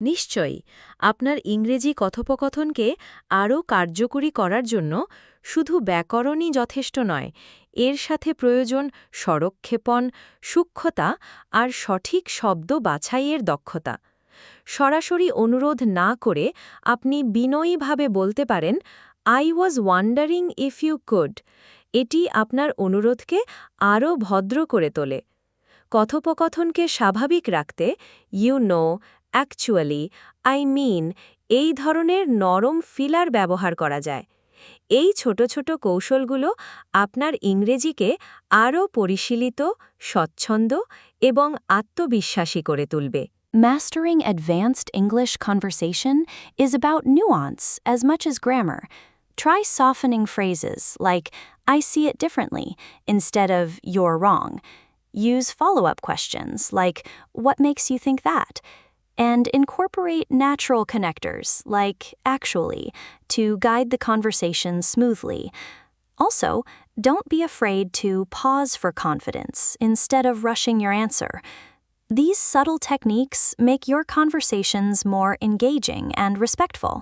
নিশ্চয়ই। আপনার ইংরেজি কথোপকথনকে আরও কার্যকরী করার জন্য শুধু ব্যাকরণই যথেষ্ট নয়, এর সাথে প্রয়োজন স্বরক্ষেপণ, সূক্ষ্মতা আর সঠিক শব্দ বাছাইয়ের দক্ষতা। সরাসরি অনুরোধ না করে আপনি বিনয়ীভাবে বলতে পারেন, I was wondering if you could. এটি আপনার অনুরোধকে আরও ভদ্র করে তোলে। কথোপকথনকে স্বাভাবিক রাখতে you know, actually, I mean এই ধরনের নরম ফিলার ব্যবহার করা যায়। এই ছোট ছোট কৌশলগুলো আপনার ইংরেজিকে আরও পরিশীলিত, স্বচ্ছন্দ এবং আত্মবিশ্বাসী করে তুলবে। Mastering advanced English conversation is about nuance as much as grammar. Try softening phrases like, I see it differently, instead of, you're wrong. Use follow-up questions like, what makes you think that? And incorporate natural connectors like, actually, to guide the conversation smoothly. Also, don't be afraid to pause for confidence instead of rushing your answer. These subtle techniques make your conversations more engaging and respectful.